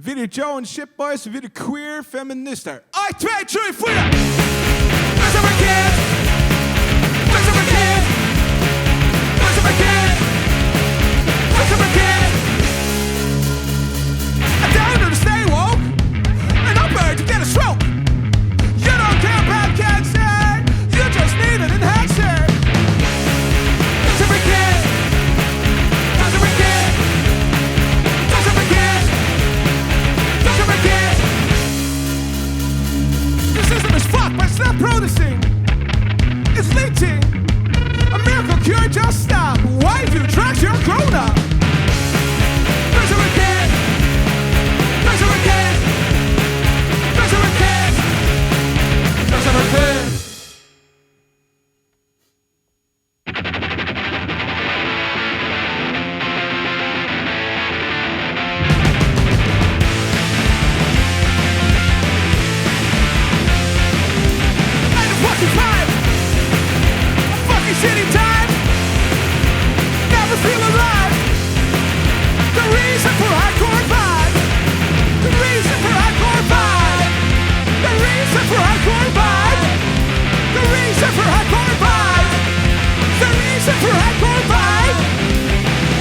Wie de Joe en Shitboys, wie de queer feministen. 1, 2, 3, 4! We're so wicked! We're so wicked! We're so wicked! We're so wicked! I'm down to stay woke, and I'm ready to get a stroke. You don't care about cancer, you just need an enhancer. We're so wicked! We're so wicked! We're so wicked! The system is fucked, but it's not producing. It's leaching. A miracle cure just stop. Why do drugs? You're grown up. There's a wicked. There's a wicked. There's a wicked. There's a wicked. Shitty time, never feel alive. The reason for hardcore vibe. The reason for hardcore vibe. The reason for hardcore vibe. The reason for hardcore vibe. The reason for hardcore vibe.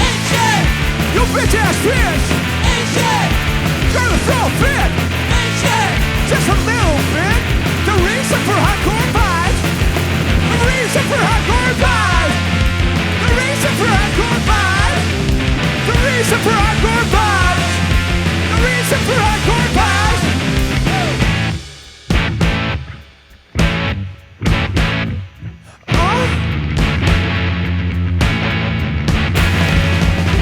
Ain't shit. You bitch ass bitch. Ain't shit. Trying to throw a fit. Ain't shit. Just a little bit. The reason for hardcore vibe. The reason for hardcore vibe. The reason for hardcore vibe. The reason for hardcore vibe. The reason for hardcore vibe.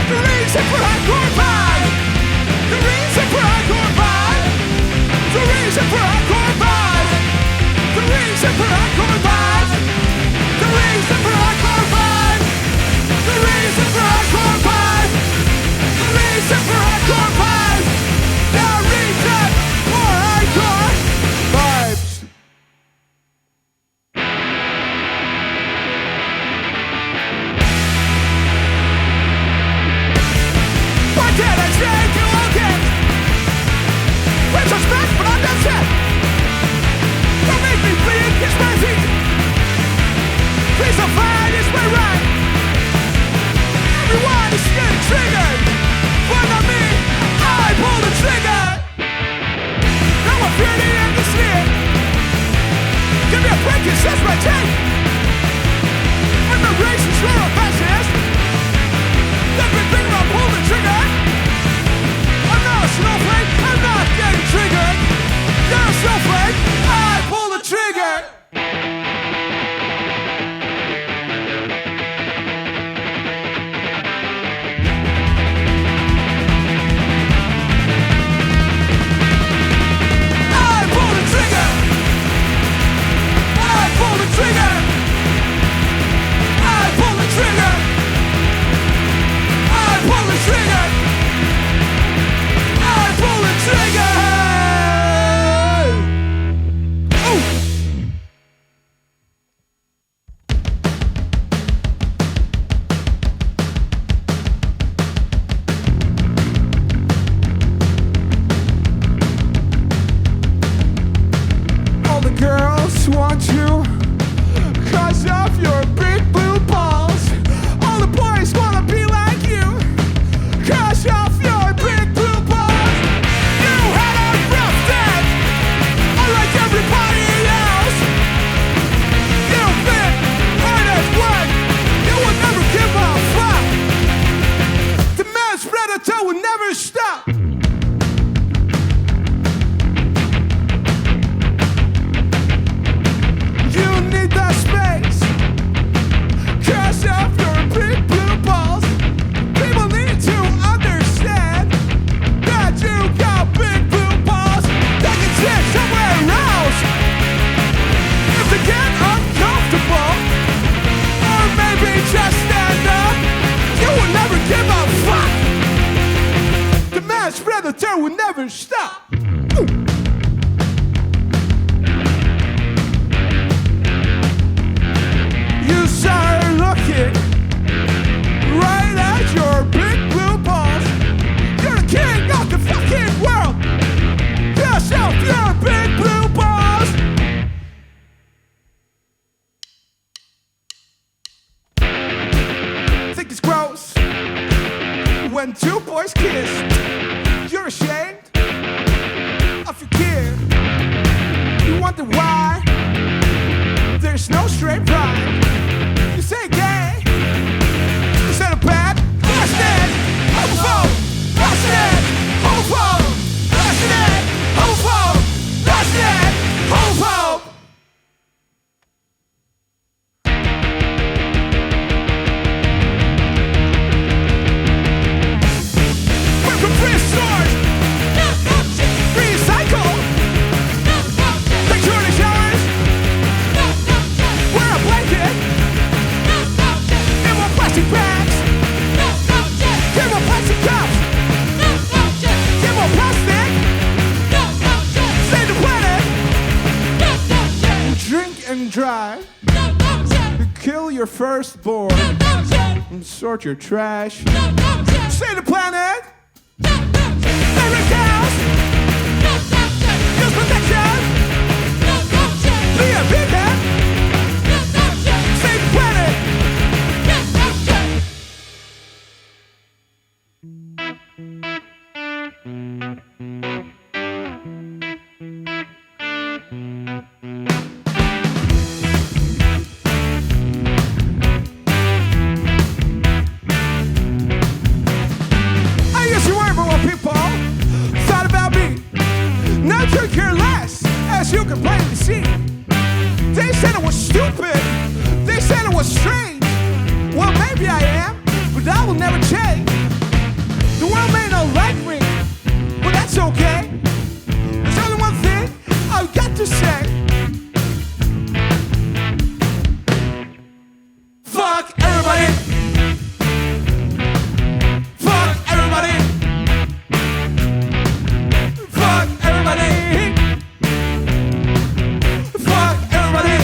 The reason for hardcore vibe. The reason for hardcore vibe. The reason for hardcore vibe. The reason for hardcore vibe. The reason for hardcore vibe. The reason for hardcore vibe. The reason for hardcore vibe. The reason for hardcore vibes. Why can't I say you again? We're just mad, but I'm not sad. Don't make me bleed, kiss my feet. Please don't fight, it's my right. Everyone is getting triggered. But not me, I pull the trigger. Now I'm pretty in the skin. Give me a break, it's just my take. I'm a racist, you're a fascist. Everything I'll pull the trigger. I'm not a snowflake, I'm not getting triggered. You're a snowflake, I pull the trigger. Want you, cause of your big blue balls. All the boys wanna be like you, cause of your big blue balls. You had a rough day, unlike everybody else. You've been hard at work, you will never give a fuck. The man's predator will never stop. Predator will never stop. You start looking right at your big blue balls. You're the king of the fucking world. When two boys kissed, you're ashamed of your kid. You wonder why there's no straight pride. You say gay instead of bad. That's it. Homophobe. That's it. Homophobe. That's it. Homophobe. That's it. Homophobe. We're from free stores. Recycle. Take shorty showers. Wear a blanket. Get more plastic bags. Get more plastic cups. Get more plastic. Save the planet. Drink and drive. Kill your firstborn. And sort your trash. Save the planet. Favorite cows. Use protection. Be a vegan. Save the planet. I used to worry about what people thought about me. Now I could care less, as you can plainly see. They said it was stupid. They said it was strange. Well, maybe I am, but I will never change. The world may not like me, but that's okay. There's only one thing I've got to say. Fuck everybody. Fuck everybody. Fuck everybody. Fuck everybody.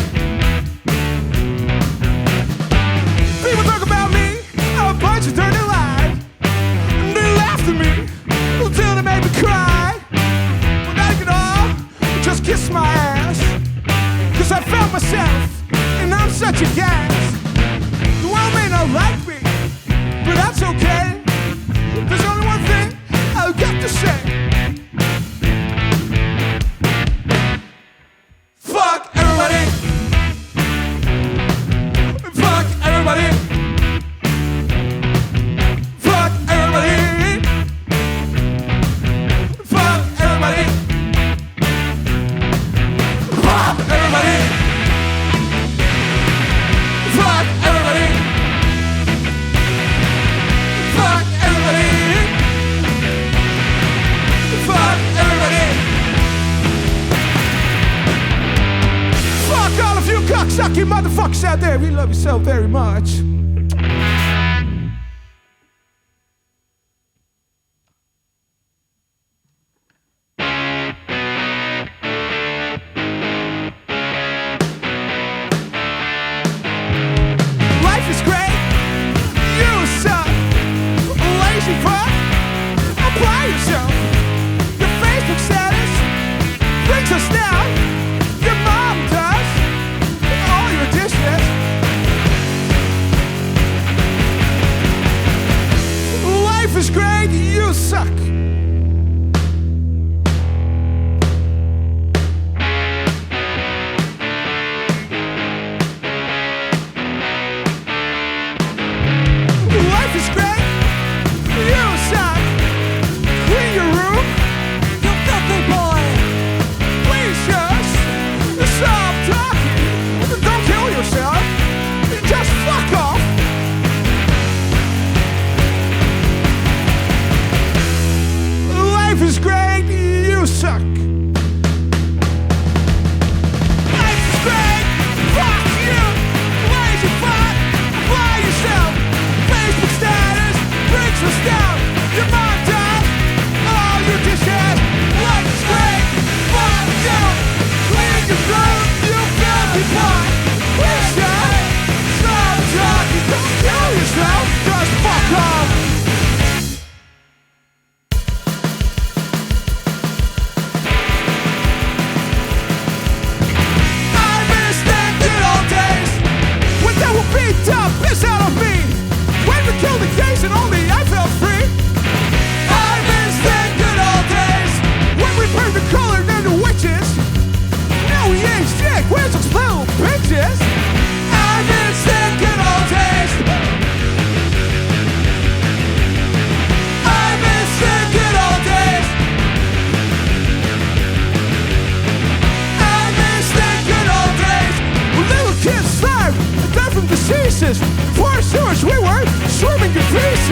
People talk about me, I'm a bunch of dirty lies. And they laughed at me until they made me cry. But I could all just kiss my ass. Cause I found myself, and I'm such a gas. The world may not like me, but that's okay. There's only one thing I've got to say. Fuck everybody. Fuck everybody. Fuck everybody. Fuck everybody. Fuck everybody. Fuck everybody. Fuck everybody. Fuck everybody. Fuck all of you cocksucking motherfuckers out there. We love you so very much. Life is great. You suck. Lazy fuck. Apply yourself. Your Facebook status brings us down. Your mom does. All your dishes. Life is great. You suck. Life is great. You suck. Clean your room. You filthy boy. Please just stop talking. Don't kill yourself. Just fuck off.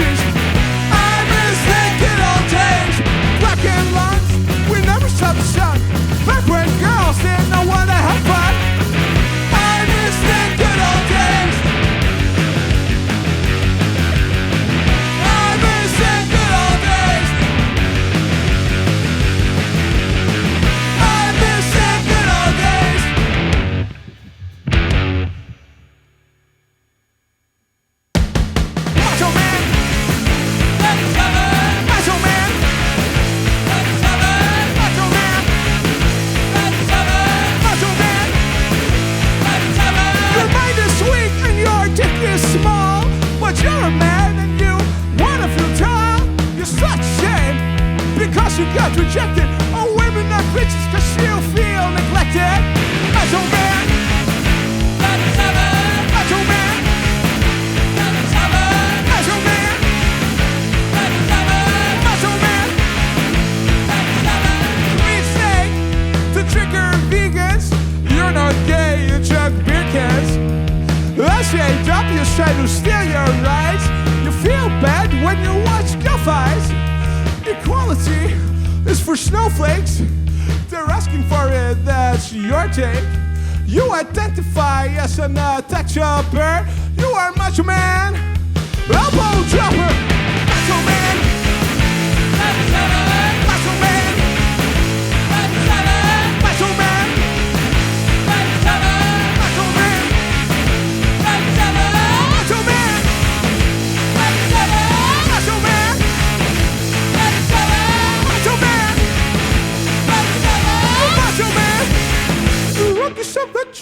cheese. I miss the good old days. Black and lunch, we never saw the sun. Back when girls didn't know when to have fun. I miss the good old days. I miss the good old days. I miss the good old days. Macho Man, Macho Man, Macho Man, Macho Man, your mind is weak and your dick is small, but you're a man and you wanna feel tall. You're such shame because you got rejected. Oh, women are bitches cause you feel neglected. Macho Man, Macho Man, Macho Man, Macho Man, Macho Man. Meat steak to trigger vegans. You're not gay, you chug beer cans. SJW try to steal your rights. You feel bad when you watch Guff Eyes. Equality is for snowflakes. They're asking for it, that's your take. You identify as an tech chopper. You are Macho Man, elbow dropper. Macho Man, Macho Man, Macho Man, Macho Man, Macho Man, Macho Man, Macho Man, Macho Man, Macho Man, you rookie son of a bitch.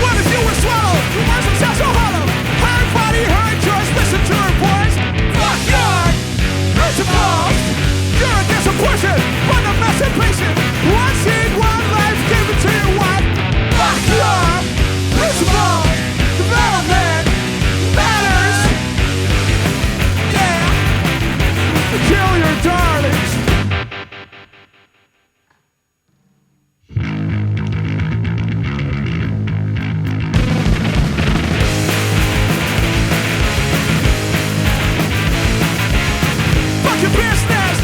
What if you were swallowed? Your words would sound so hollow. Hard body, hard choice, listen to her voice. Fuck your principles. You're against abortion, but a massive patient. One seed, one life, give it to your wife. Fuck your principles. Development matters. Yeah. Kill your darlings. Fuck your business.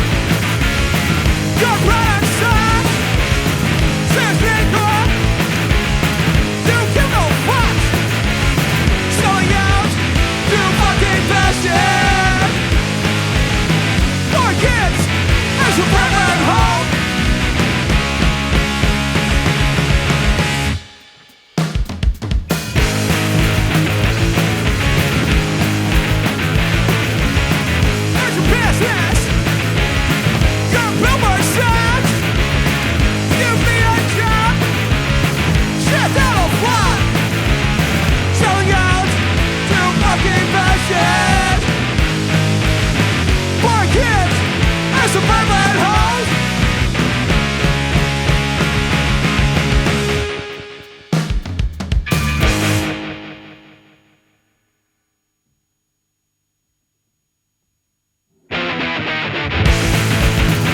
Your brand sucks. Says Nico. You give no fucks. Selling out to fucking fashion. Poor kids as a permanent home. There's your business. Your billboard sucks. Give me a job. Shit, that'll fly. Selling out to fucking fashion. Poor kids as suburban hoes.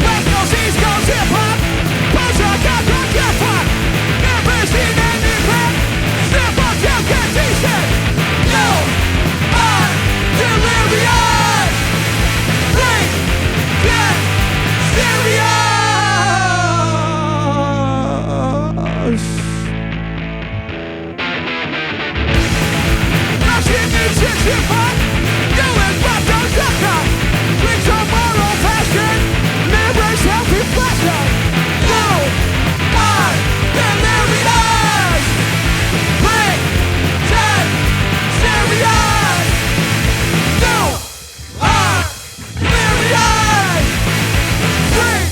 West Coast, East Coast, hip-hop. Post-rock, hardcore, get fucked. Never seen anything. Step up, you get decent. You are delirious. Drink, get serious. Russian ancient hip-hop. You and Rock.com. Drink some moral fashion. Embrace healthy fashion. You are delirious. Drink, get serious. You are delirious. Drink,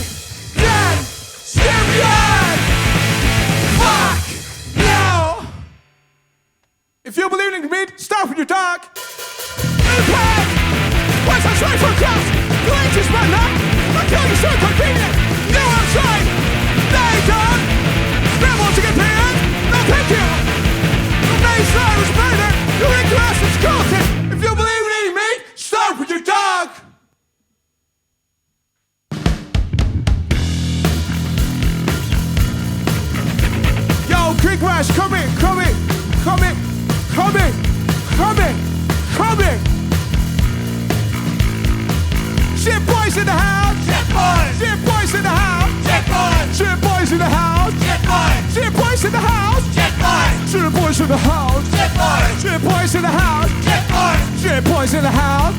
get serious. Fuck you. If you believe in meat, start with your dog. Impact. What's that straight for cross? You ain't just run up. I'll kill you so convenient. You outside. They done. Scramble to get paid. No thank you. The main side was murder. You're ingress and sculpted. If you believe in eating meat, start with your dog. big rush, coming. Shitboys in the house. Shitboys in the house. Shitboys in the house. Shitboys in the house. Shitboys in the house. Shitboys in the house. Shitboys in the house.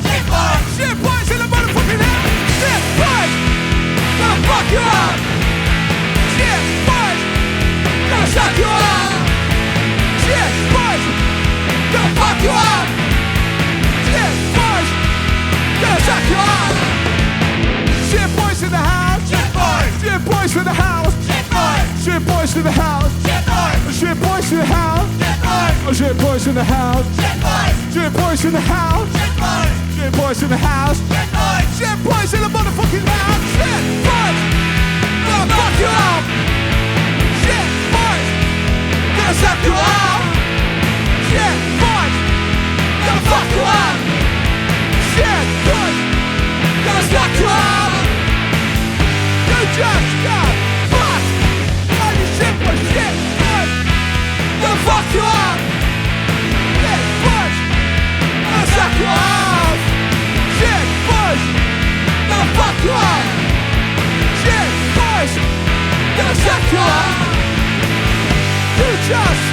Shitboys in the motherfucking house. Shitboys, gonna fuck you up. Shitboys, gonna suck you up. Shitboys, gonna fuck you up. Shitboys, gonna suck you up. Shitboys in the house. Shitboys in the house. Shitboys in the house. Shitboys in the house. Shitboys in the house. Shitboys in the house. Shitboys in the house. Shitboys in the motherfucking house. Shitboys, gonna fuck you up. Shitboys, gonna suck you up. Shitboys, gonna fuck you up. Shitboys, gonna suck you up. You just got fucked. All you shitboys, shitboys, gonna fuck you up. Shitboys, gonna suck you up. Shitboys, gonna fuck you up. Shitboys, gonna suck you up. You just